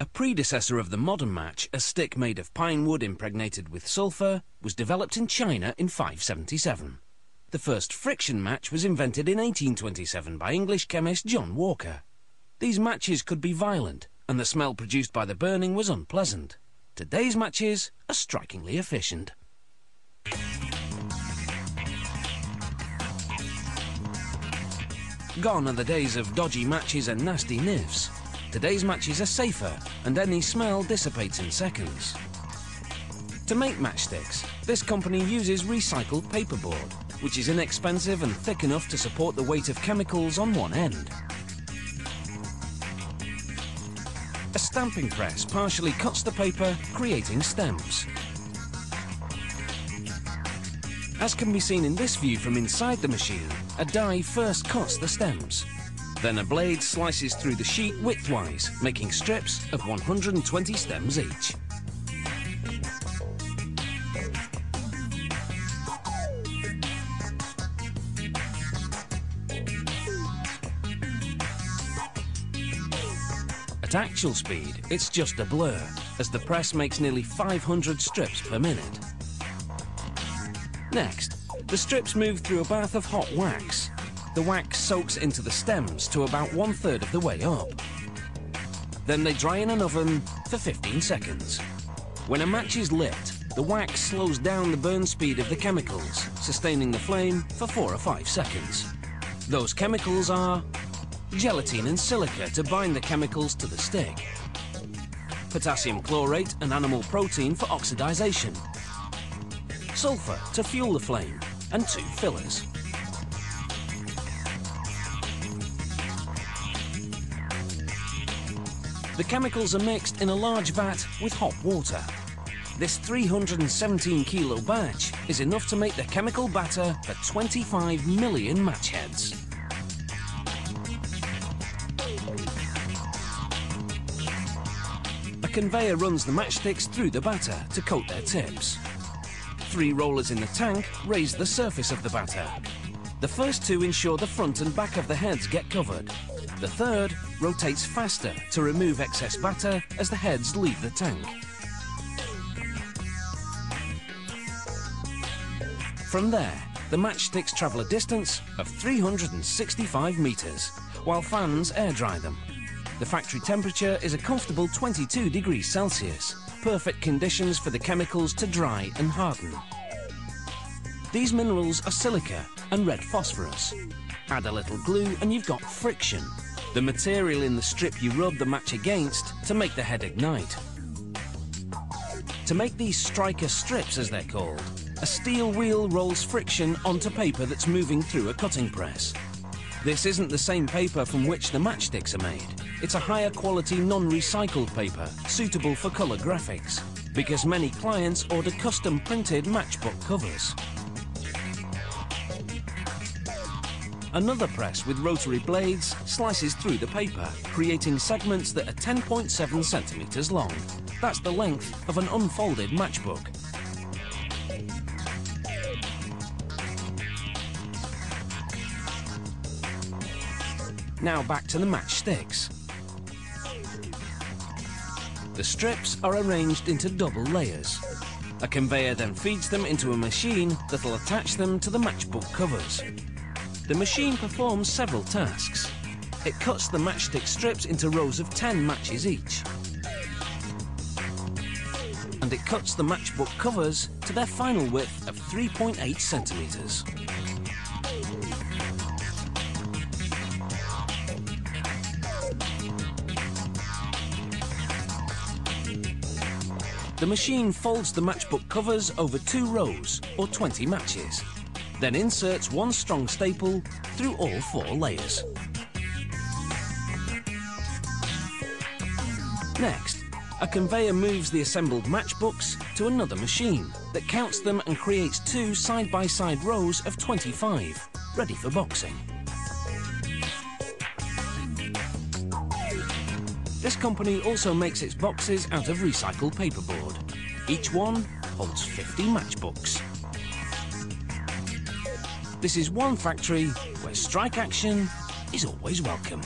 A predecessor of the modern match, a stick made of pine wood impregnated with sulphur, was developed in China in 577. The first friction match was invented in 1827 by English chemist John Walker. These matches could be violent, and the smell produced by the burning was unpleasant. Today's matches are strikingly efficient. Gone are the days of dodgy matches and nasty nifs. Today's matches are safer, and any smell dissipates in seconds. To make matchsticks, this company uses recycled paperboard, which is inexpensive and thick enough to support the weight of chemicals on one end. A stamping press partially cuts the paper, creating stems. As can be seen in this view from inside the machine, a die first cuts the stems. Then a blade slices through the sheet widthwise, making strips of 120 stems each. At actual speed, it's just a blur, as the press makes nearly 500 strips per minute. Next, the strips move through a bath of hot wax. The wax soaks into the stems to about 1/3 of the way up. Then they dry in an oven for 15 seconds. When a match is lit, the wax slows down the burn speed of the chemicals, sustaining the flame for 4 or 5 seconds. Those chemicals are gelatin and silica to bind the chemicals to the stick, potassium chlorate and animal protein for oxidization, sulfur to fuel the flame, and 2 fillers. The chemicals are mixed in a large vat with hot water. This 317 kilo batch is enough to make the chemical batter for 25 million match heads. A conveyor runs the matchsticks through the batter to coat their tips. 3 rollers in the tank raise the surface of the batter. The first 2 ensure the front and back of the heads get covered. The third rotates faster to remove excess batter as the heads leave the tank. From there, the matchsticks travel a distance of 365 meters, while fans air dry them. The factory temperature is a comfortable 22 degrees Celsius, perfect conditions for the chemicals to dry and harden. These minerals are silica and red phosphorus. Add a little glue and you've got friction, the material in the strip you rub the match against to make the head ignite. To make these striker strips, as they're called, a steel wheel rolls friction onto paper that's moving through a cutting press. This isn't the same paper from which the matchsticks are made. It's a higher quality non-recycled paper, suitable for colour graphics, because many clients order custom printed matchbook covers. Another press with rotary blades slices through the paper, creating segments that are 10.7 centimetres long. That's the length of an unfolded matchbook. Now back to the matchsticks. The strips are arranged into double layers. A conveyor then feeds them into a machine that'll attach them to the matchbook covers. The machine performs several tasks. It cuts the matchstick strips into rows of 10 matches each. And it cuts the matchbook covers to their final width of 3.8 centimetres. The machine folds the matchbook covers over 2 rows, or 20 matches, then inserts 1 strong staple through all 4 layers. Next, a conveyor moves the assembled matchbooks to another machine that counts them and creates 2 side-by-side rows of 25, ready for boxing. This company also makes its boxes out of recycled paperboard. Each one holds 50 matchbooks. This is one factory where strike action is always welcome.